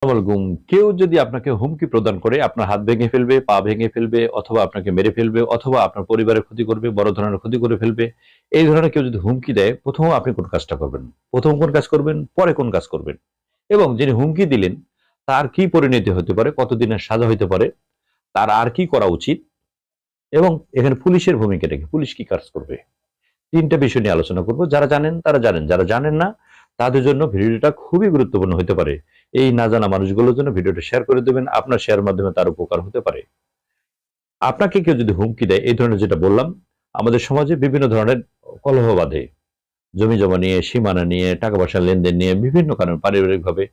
আসসালামু কেউ যদি আপনাকে হুমকি প্রদান করে আপনার হাত ভেঙে ফেলবে, পা ভেঙে ফেলবে, অথবা আপনাকে মেরে ফেলবে, অথবা আপনার পরিবারের ক্ষতি করবে, বড় ধরনের ক্ষতি করে ফেলবে, এই ধরনের কেউ যদি হুমকি দেয়, প্রথম আপনি কোন কাজটা করবেন? প্রথম কোন কাজ করবেন, পরে কোন কাজ করবেন? এবং যিনি হুমকি দিলেন তার কি পরিণতি হতে পারে, কতদিনের সাজা হতে পারে, তার আর কি করা উচিত, এবং এখানে পুলিশের ভূমিকাটা কি, পুলিশ কি কাজ করবে? তিনটা বিষয় নিয়ে আলোচনা করব। যারা জানেন তারা জানেন, যারা জানেন না তাদের জন্য ভিডিওটা খুবই গুরুত্বপূর্ণ হতে পারে। এই না জানা মানুষগুলোর জন্য ভিডিওটা শেয়ার করে দেবেন, আপনার শেয়ার মাধ্যমে তার উপকার হতে পারে। আপনাকে কেউ যদি হুমকি দেয়, এই ধরনের যেটা বললাম, আমাদের সমাজে বিভিন্ন ধরনের কলহ বাধে, জমি জমা নিয়ে, সীমানা নিয়ে, টাকা পয়সা লেনদেন নিয়ে, বিভিন্ন কারণ, পারিবারিক ভাবে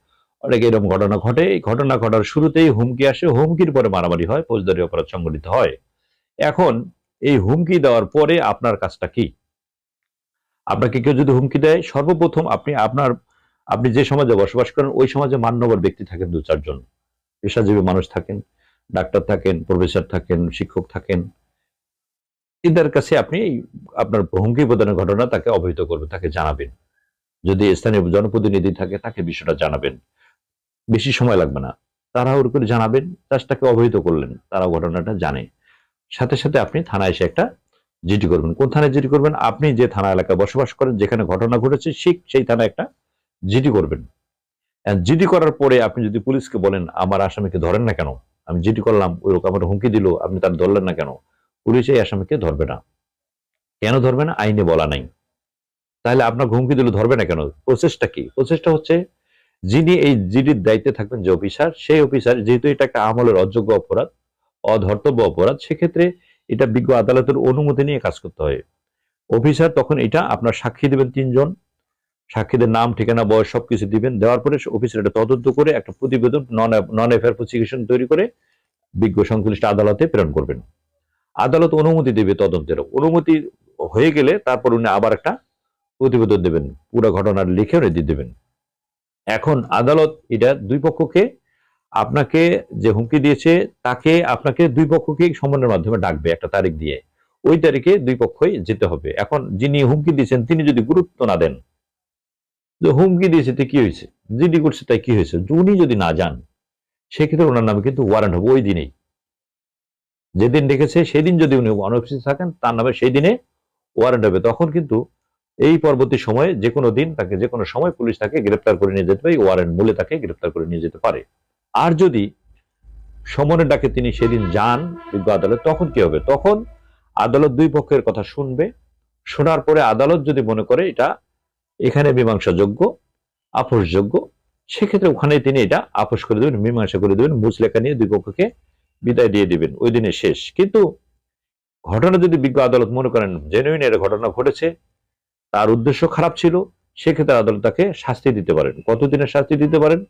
অনেক এরকম ঘটনা ঘটে। এই ঘটনা ঘটার শুরুতেই হুমকি আসে, হুমকির পরে মারামারি হয়, ফৌজদারি অপরাধ সংঘটিত হয়। এখন এই হুমকি দেওয়ার পরে আপনার কাজটা কি? আপনাকে কেউ যদি হুমকি দেয়, সর্বপ্রথম আপনি যে সমাজে বসবাস করেন ওই সমাজে মান্যবর ব্যক্তি থাকেন দু চারজন, পেশাজীবী মানুষ থাকেন, ডাক্তার থাকেন, প্রফেসর থাকেন, শিক্ষক থাকেন। এদের কাছে আপনি আপনার হুমকি প্রদানের ঘটনা তাকে অবহিত করবেন, তাকে জানাবেন। যদি স্থানীয় জনপ্রতিনিধি থাকে তাকে বিষয়টা জানাবেন। বেশি সময় লাগবে না, তাড়াহুড়ো করে জানাবেন, জাস্ট তাকে অবহিত করলেন, তারা ঘটনাটা জানে। সাথে সাথে আপনি থানায় এসে একটা জিডি করবেন। কোন থানায় জিডি করবেন? আপনি যে থানা এলাকায় বসবাস করেন, যেখানে ঘটনা ঘটেছে, ঠিক সেই থানায় একটা জিডি করবেন। জিডি করার পরে আপনি যদি পুলিশকে বলেন, আমার আসামিকে ধরেন না কেন, আমি জিডি করলাম, ওই লোক আমার হুমকি দিল, আপনি তার ধরলেন না কেন? পুলিশ এই আসামিকে ধরবে না। কেন ধরবে না? আইনে বলা নাই। তাহলে আপনার হুমকি দিল, ধরবে না কেন? প্রসেসটা কি? প্রসেসটা হচ্ছে, যিনি এই জিডির দায়িত্বে থাকবেন, যে অফিসার, সেই অফিসার যেহেতু এটা একটা আমলের অযোগ্য অপরাধ, অধর্তব্য অপরাধ, সেক্ষেত্রে এটা বিজ্ঞ আদালতের অনুমতি নিয়ে কাজ করতে হয়। অফিসার তখন এটা আপনার সাক্ষী দিবেন তিনজন, সাক্ষীদের নাম, ঠিকানা, বয়স সবকিছু দিবেন। দেওয়ার পরে অফিসার এটা তদন্ত করে একটা প্রতিবেদন, নন এফআইআর প্রসিকিউশন তৈরি করে বিজ্ঞ সংশ্লিষ্ট আদালতে প্রেরণ করবেন। আদালত অনুমতি দেবে, তদন্তের অনুমতি হয়ে গেলে তারপর উনি আবার একটা প্রতিবেদন দেবেন, পুরো ঘটনার লিখে উনি দিয়ে দেবেন। এখন আদালত এটা দুই পক্ষকে, আপনাকে যে হুমকি দিয়েছে তাকে, আপনাকে দুই পক্ষকে সমন্বয়ের মাধ্যমে ডাকবে একটা তারিখ দিয়ে। ওই তারিখে দুই পক্ষই যেতে হবে। এখন যিনি হুমকি দিয়েছেন তিনি যদি গুরুত্ব না দেন, যে হুমকি দিয়েছে তো কি হয়েছে, জিডি করছে তাই কি হয়েছে, উনি যদি না যান, সেক্ষেত্রে ওনার নামে কিন্তু ওয়ারেন্ট হবে ওই দিনেই। যেদিন ডেকেছে সেদিন যদি উনি অনুপস্থিত থাকেন, তার নামে সেই দিনে ওয়ারেন্ট হবে। তখন কিন্তু এই পরবর্তী সময়ে যে কোনো দিন তাকে, যে কোনো সময় পুলিশ তাকে গ্রেপ্তার করে নিয়ে যেতে পারে, ওয়ারেন্ট মূলে তাকে গ্রেপ্তার করে নিয়ে যেতে পারে। আর যদি সমনের ডাকে তিনি সেদিন যান বিজ্ঞ আদালত, তখন কি হবে? তখন আদালত দুই পক্ষের কথা শুনবে। শোনার পরে আদালত যদি মনে করে এটা এখানে মীমাংসাযোগ্য, আপোষযোগ্য, সেক্ষেত্রে ওখানে তিনি এটা আপোষ করে দেবেন, মীমাংসা করে দেবেন, মুচলেখা নিয়ে দুই পক্ষকে বিদায় দিয়ে দিবেন, ওই দিনে শেষ। কিন্তু ঘটনা যদি বিজ্ঞ আদালত মনে করেন জেনুইন এর ঘটনা ঘটেছে, তার উদ্দেশ্য খারাপ ছিল, সেক্ষেত্রে আদালত তাকে শাস্তি দিতে পারেন। কতদিনের শাস্তি দিতে পারেন?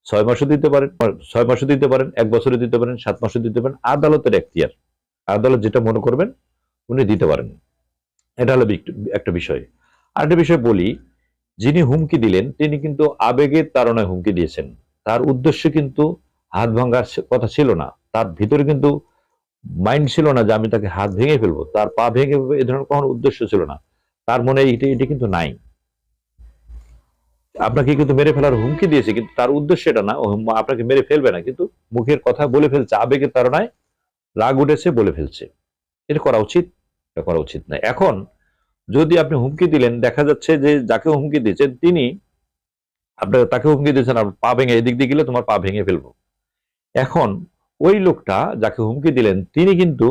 6 মাসও দিতে পারেন, 6 মাসও দিতে পারেন, 1 বছরে দিতে পারেন, 7 মাসও দিতে পারেন। আদালতের এখতিয়ার, আদালত যেটা মনে করবেন উনি দিতে পারেন। এটা হলো একটা বিষয়। আর একটা বিষয় বলি, যিনি হুমকি দিলেন তিনি কিন্তু আবেগের তাড়নায় হুমকি দিয়েছেন। তার উদ্দেশ্য কিন্তু হাত ভাঙার কথা ছিল না। তার ভিতরে কিন্তু মাইন্ড ছিল না যে আমি তাকে হাত ভেঙে ফেলবো, তার পা ভেঙে ফেলবো, এ ধরনের কোনো উদ্দেশ্য ছিল না। তার মনে এটি কিন্তু নাই। আপনাকে কিন্তু মেরে ফেলার হুমকি দিয়েছে, কিন্তু তার উদ্দেশ্য এটা না, ও আপনাকে মেরে ফেলবে না, কিন্তু মুখের কথা বলে ফেলছে, আবেগের তাড়নায় রাগ উঠেছে বলে ফেলছে। এটা করা উচিত? এটা করা উচিত না। এখন যদি আপনি হুমকি দিলেন, দেখা যাচ্ছে যে যাকে হুমকি দিয়েছেন তিনি, আপনার তাকে হুমকি দিয়েছেন, আর পা ভেঙে এদিক দিয়ে গেলে তোমার পা ভেঙে ফেলবো। এখন ওই লোকটা যাকে হুমকি দিলেন তিনি কিন্তু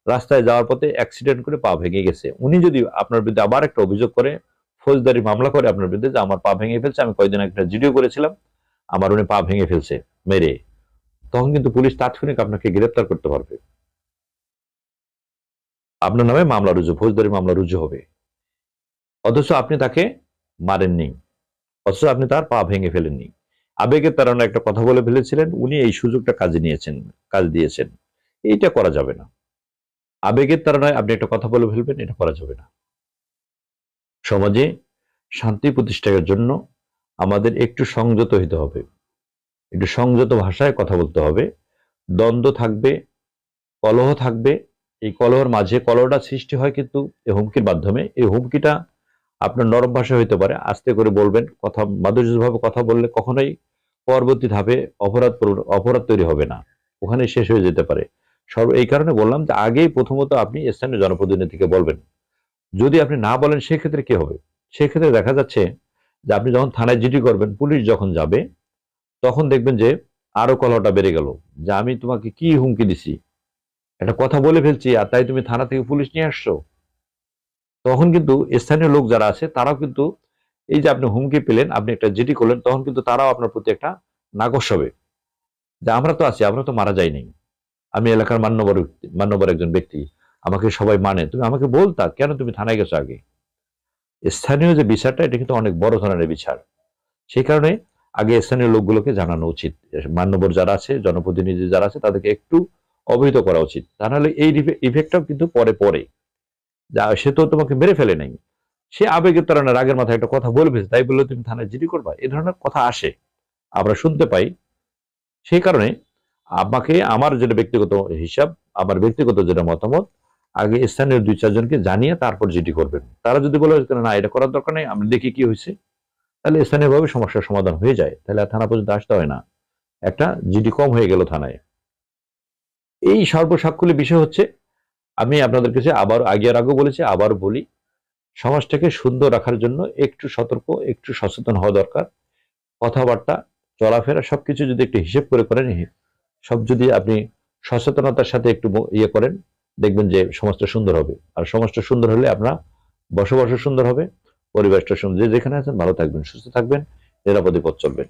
রাস্তায় যাওয়ার পথে অ্যাক্সিডেন্ট করে পা ভেঙে গেছে। উনি যদি আপনার বিরুদ্ধে আবার একটা অভিযোগ করে, ফৌজদারি মামলা করে আপনার বিরুদ্ধে, যে আমার পা ভেঙে ফেলছে, আমি কয়েকদিন একটা ভিডিও করেছিলাম, আমার উনি পা ভেঙে ফেলছে মেরে, তখন কিন্তু পুলিশ তাৎক্ষণিক আপনাকে গ্রেপ্তার করতে পারবে। আপনার নামে মামলা রুজু, ফৌজদারি মামলা রুজু হবে। অথচ আপনি তাকে মারেননি, অথচ আপনি তার পা ভেঙে ফেলেননি। আবেগের তাড়নায় একটা কথা বলে ফেলেছিলেন, উনি এই সুযোগটা কাজে নিয়েছেন, কাজ দিয়েছেন। এইটা করা যাবে না। আবেগের তাড়নায় আপনি একটা কথা বলে ফেলবেন, এটা করা যাবে না। সমাজে শান্তি প্রতিষ্ঠার জন্য আমাদের একটু সংযত হইতে হবে, একটু সংযত ভাষায় কথা বলতে হবে। দ্বন্দ্ব থাকবে, কলহ থাকবে। এই কলহের মাঝে, কলহটা সৃষ্টি হয় কিন্তু এই হুমকির মাধ্যমে। এই হুমকিটা আপনার নরম ভাষা হইতে পারে, আস্তে করে বলবেন, কথা মাধুর্যভাবে কথা বললে কখনোই পরবর্তী ধাপে অপরাধ তৈরি হবে না, ওখানে শেষ হয়ে যেতে পারে। এই কারণে বললাম যে আগেই প্রথমত আপনি স্থানীয় জনপ্রতিনিধিকে বলবেন। যদি আপনি না বলেন সেক্ষেত্রে কি হবে? সেক্ষেত্রে দেখা যাচ্ছে যে আপনি যখন থানায় জিডি করবেন, পুলিশ যখন যাবে তখন দেখবেন যে আরো কলহটা বেড়ে গেল, যে আমি তোমাকে কি হুমকি দিছি, একটা কথা বলে ফেলছি আর তাই তুমি থানা থেকে পুলিশ নিয়ে আসছো। তখন কিন্তু স্থানীয় লোক যারা আছে তারাও কিন্তু এই যে আপনি হুমকি পেলেন, আপনি একটা জিডি করলেন, তখন কিন্তু তারাও আপনার প্রতি একটা নাকশ হবে যে আমরা তো আছি, আমরা তো মারা যাই নাই, আমি এলাকার মান্যবর একজন ব্যক্তি, আমাকে সবাই মানে, তুমি আমাকে বলতা কেন তুমি থানায় গেছো আগে। স্থানীয় যে বিচারটা এটা কিন্তু অনেক বড় ধরনের বিচার। সেই কারণে আগে স্থানীয় লোকগুলোকে জানানো উচিত, মান্যবর যারা আছে, জনপ্রতিনিধি যারা আছে তাদেরকে একটু অবহিত করা উচিত। তা নাহলে এই ইফেক্টটাও কিন্তু পরে পরে যা, সে তো তোমাকে মেরে ফেলে নাই, সে আবেগের তাড়না রাগের মাথায় একটা কথা বলে ফেলছে, তাই বলে তুমি থানায় জিডি করবা, এই ধরনের কথা আসে, আমরা শুনতে পাই। সেই কারণে আমাকে, আমার যেটা ব্যক্তিগত হিসাব, আমার ব্যক্তিগত যেটা মতামত, আগে স্থানীয় 2-4 জনকে জানিয়ে তারপর জিডি করবেন। তারা যদি বলে না এটা করার দরকার নেই, আমি দেখি কি হয়েছে, তাহলে স্থানীয়ভাবে সমস্যার সমাধান হয়ে যায়, তাহলে আর থানা পর্যন্ত আসতে হয় না, একটা জিডি কম হয়ে গেল থানায়। এই সর্বসাকুল্যে বিষয় হচ্ছে, আমি আপনাদের কাছে আবার আগেও বলেছি, আবার বলি, সমাজটাকে সুন্দর রাখার জন্য একটু সতর্ক, একটু সচেতন হওয়া দরকার। কথাবার্তা, চলাফেরা সবকিছু যদি একটু হিসেব করে করেন, সব যদি আপনি সচেতনতার সাথে একটু ইয়ে করেন, দেখবেন যে সমাজটা সুন্দর হবে। আর সমাজটা সুন্দর হলে আপনার বসবাসও সুন্দর হবে, পরিবেশটা সুন্দর, যে যেখানে আছেন ভালো থাকবেন, সুস্থ থাকবেন, নিরাপদে পথ চলবেন।